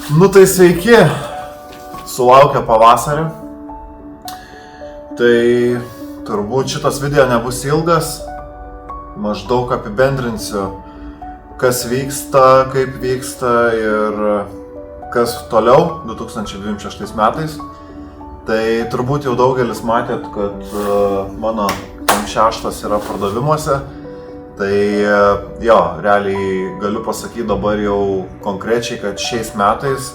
Nu tai sveiki, sulaukia pavasarį. Tai turbūt šitas video nebus ilgas, maždaug apibendrinsiu, kas vyksta, kaip vyksta ir kas toliau 2026 metais. Tai turbūt jau daugelis matėt, kad mano M6 yra pardavimuose. Tai jo, realiai galiu pasakyti dabar jau konkrečiai, kad šiais metais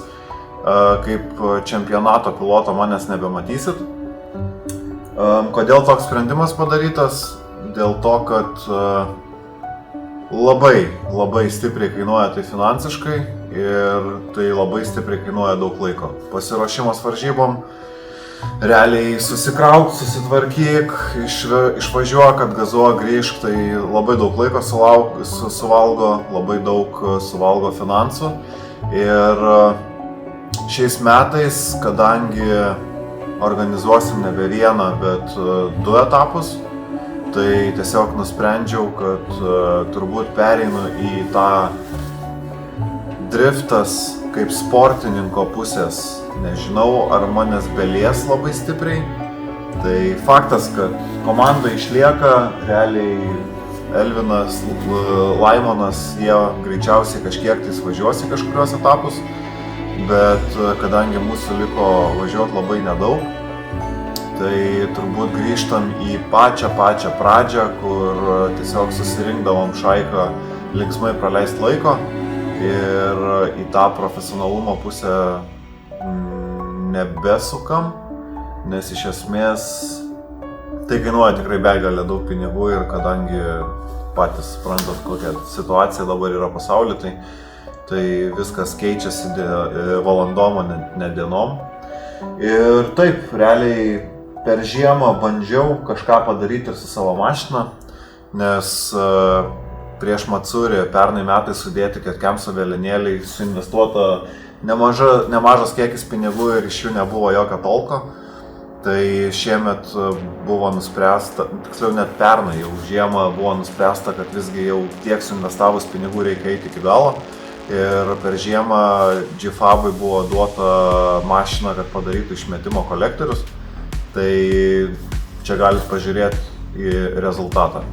kaip čempionato piloto manęs nebematysit. Kodėl toks sprendimas padarytas? Dėl to, kad labai stipriai kainuoja tai finansiškai ir tai labai stipriai kainuoja daug laiko. Pasiruošimas varžybom, realiai susikrauk, susitvarkyk, išvažiuok, atgazuok, grįžk, tai labai daug laiko suvalgo, labai daug suvalgo finansų. Ir šiais metais, kadangi organizuosim nebe vieną, bet 2 etapus, tai tiesiog nusprendžiau, kad turbūt pereinu į tą driftas kaip sportininko pusės. Nežinau, ar manęs belies labai stipriai. Tai faktas, kad komanda išlieka, realiai Elvinas, Laimonas, jie greičiausiai kažkiek tai važiuos į kažkurios etapus, bet kadangi mūsų liko važiuoti labai nedaug, tai turbūt grįžtam į pačią pradžią, kur tiesiog susirinkdavom šaiką linksmai praleisti laiko ir į tą profesionalumo pusę nebesukam, nes iš esmės tai kainuoja tikrai begalę daug pinigų ir kadangi patys suprantat, kokia situacija dabar yra pasaulyje, tai viskas keičiasi valandom, o ne dienom. Ir taip, realiai per žiemą bandžiau kažką padaryti ir su savo mašina, nes prieš Matsuri pernai metais sudėti Ketkemso vėlinėliai suinvestuota nemažas kiekis pinigų ir iš jų nebuvo jokio tolko. Tai šiemet buvo nuspręsta, tiksliau net pernai jau žiemą buvo nuspręsta, kad visgi jau tiek suinvestavus pinigų reikia eiti iki galo. Ir per žiemą G-Fabui buvo duota mašina, kad padarytų išmetimo kolektorius. Tai čia galite pažiūrėti į rezultatą.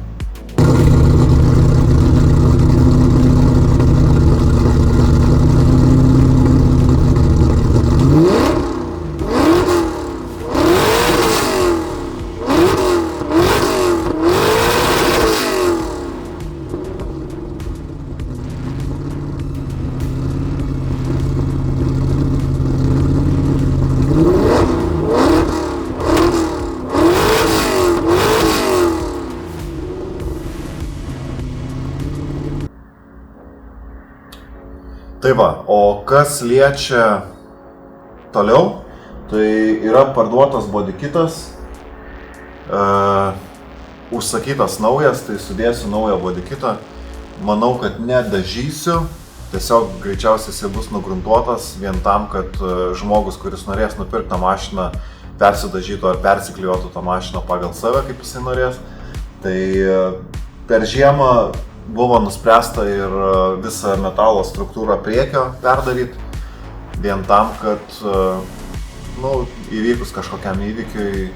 Tai va, o kas liečia toliau, tai yra parduotas bodykitas, užsakytas naujas, tai sudėsiu naują bodykitą. Manau, kad nedažysiu, tiesiog greičiausiai jis bus nugruntuotas vien tam, kad žmogus, kuris norės nupirkti tą mašiną, persidažytų ar persiklijuotų tą mašiną pagal save, kaip jisai norės. Tai per žiemą buvo nuspręsta ir visą metalo struktūrą priekio perdaryti, vien tam, kad įvykus kažkokiam įvykiui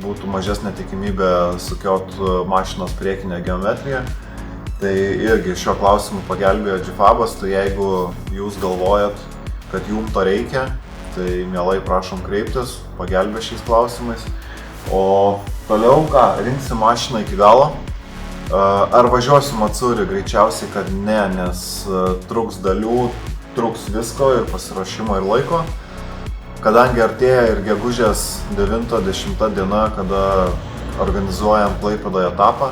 būtų mažesnė tikimybė sukiot mašinos priekinę geometriją. Tai irgi šiuo klausimu pagelbėjo G-Fabas, tai jeigu jūs galvojat, kad jums to reikia, tai mielai prašom kreiptis, pagelbė šiais klausimais. O toliau ką, rinksim mašiną iki galo. Ar važiuosiu Matsuri? Greičiausiai, kad ne, nes truks dalių, truks visko ir pasiruošimo ir laiko. Kadangi artėja ir gegužės 9-10 diena, kada organizuojam Klaipėdoje etapą,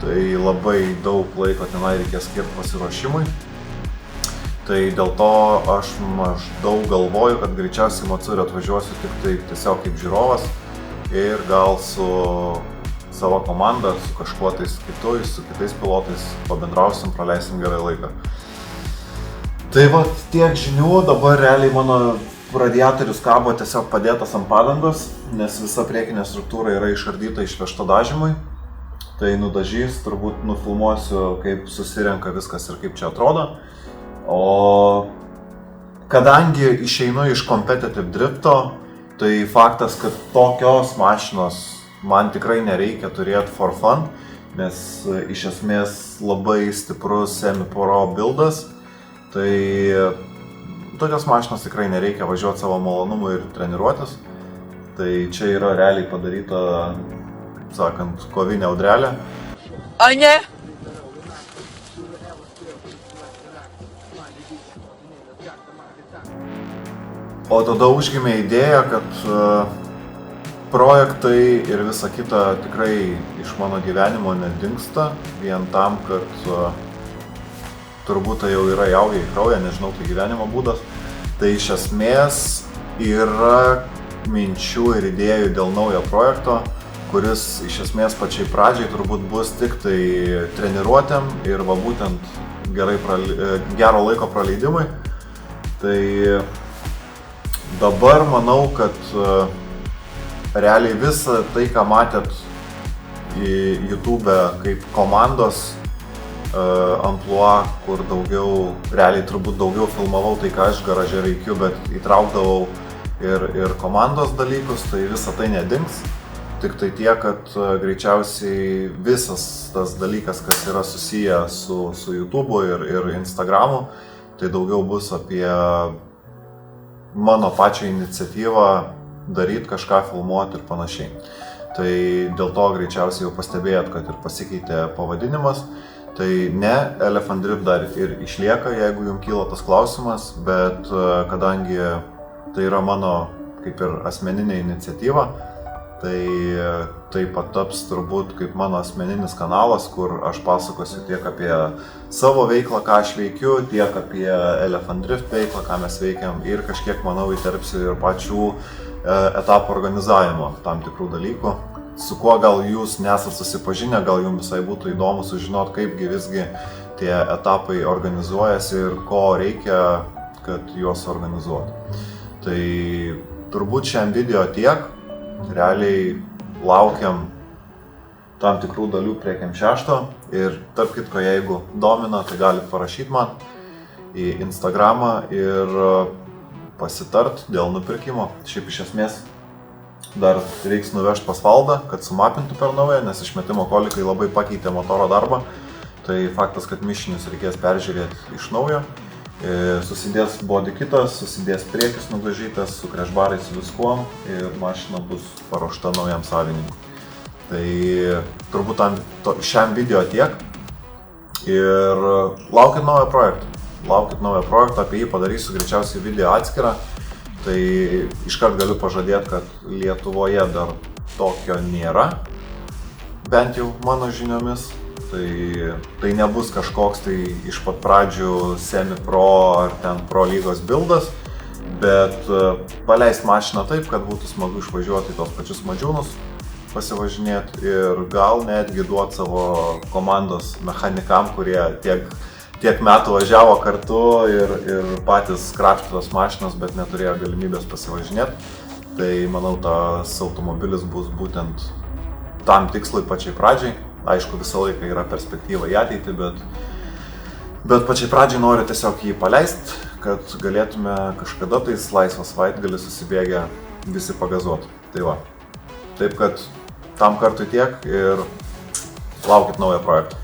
tai labai daug laiko tenai reikės skirti pasiruošimui. Tai dėl to aš maždaug galvoju, kad greičiausiai Matsuri atvažiuosiu tik tai tiesiog kaip žiūrovas ir gal su savo komandą, su kažkuo tais kitais, su kitais pilotais pabendrausim, praleisim gerai laiką. Tai va, tiek žinių, dabar realiai mano radiatorius kabo tiesiog padėtas ant padangos, nes visa priekinė struktūra yra išardyta, išvežta dažymui. Tai nudažys, turbūt nufilmuosiu, kaip susirenka viskas ir kaip čia atrodo. O kadangi išeinu iš competitive drifto, tai faktas, kad tokios mašinos man tikrai nereikia turėti for fun, nes iš esmės labai stiprus semi-pro buildas, tai tokios mašinos tikrai nereikia važiuoti savo malonumui ir treniruotis. Tai čia yra realiai padaryta, kaip sakant, kovinė audrelė. A ne? O tada užgimė idėja, kad projektai ir visa kita tikrai iš mano gyvenimo nedingsta, vien tam, kad turbūt tai jau yra įaugę į kraują, nežinau, tai gyvenimo būdas. Tai iš esmės yra minčių ir idėjų dėl naujo projekto, kuris iš esmės pačiai pradžiai turbūt bus tik tai treniruotėm ir va būtent gero laiko praleidimui. Tai dabar manau, kad realiai visą tai, ką matėt į YouTube kaip komandos amplua, kur realiai turbūt daugiau filmavau tai, ką aš garaže veikiu, bet įtraukdavau ir komandos dalykus, tai visa tai nedings. Tik tai tiek, kad greičiausiai visas tas dalykas, kas yra susiję su YouTube'u ir Instagram'u, tai daugiau bus apie mano pačią iniciatyvą daryti kažką, filmuoti ir panašiai. Tai dėl to greičiausiai jau pastebėjot, kad ir pasikeitė pavadinimas. Tai ne, Elephant Drift dar ir išlieka, jeigu jums kyla tas klausimas, bet kadangi tai yra mano kaip ir asmeninė iniciatyva, tai pataps turbūt kaip mano asmeninis kanalas, kur aš pasakosiu tiek apie savo veiklą, ką aš veikiu, tiek apie Elephant Drift veiklą, ką mes veikiam ir kažkiek, manau, įterpsiu ir pačių etapų organizavimo tam tikrų dalykų. Su kuo gal jūs nesat susipažinę, gal jums visai būtų įdomu sužinoti, kaipgi visgi tie etapai organizuojasi ir ko reikia, kad juos organizuotų. Tai turbūt šiam video tiek. Realiai laukiam tam tikrų dalių prie Kem 6 ir tarp kitko, jeigu domina, tai galite parašyti man į Instagramą ir pasitart dėl nupirkimo. Šiaip iš esmės dar reiks nuvežti pas Valdą, kad sumapintų per naują, nes išmetimo kolikai labai pakeitė motoro darbą. Tai faktas, kad mišinius reikės peržiūrėti iš naujo. Susidės body kitas, susidės priekis nudažytas, su krešbarais, su viskuom ir mašina bus paruošta naujam savininkui. Tai turbūt šiam video tiek ir laukit naujo projekto, apie jį padarysiu greičiausiai video atskirą. Tai iškart galiu pažadėti, kad Lietuvoje dar tokio nėra, bent jau mano žiniomis. Tai nebus kažkoks tai iš pat pradžių semi-pro ar ten pro lygos buildas, bet paleist mašiną taip, kad būtų smagu išvažiuoti į tos pačius Madžiūnus, pasivažinėti ir gal netgi duoti savo komandos mechanikam, kurie tiek metų važiavo kartu ir patys krapštė tos mašinos, bet neturėjo galimybės pasivažinėti. Tai manau, tas automobilis bus būtent tam tikslui pačiai pradžiai. Aišku, visą laiką yra perspektyva į ateitį, bet pačiai pradžiai noriu tiesiog jį paleisti, kad galėtume kažkada tais laisvą savaitgalį susibėgę visi pagazuoti. Tai va. Taip kad tam kartui tiek ir laukit naujo projekto.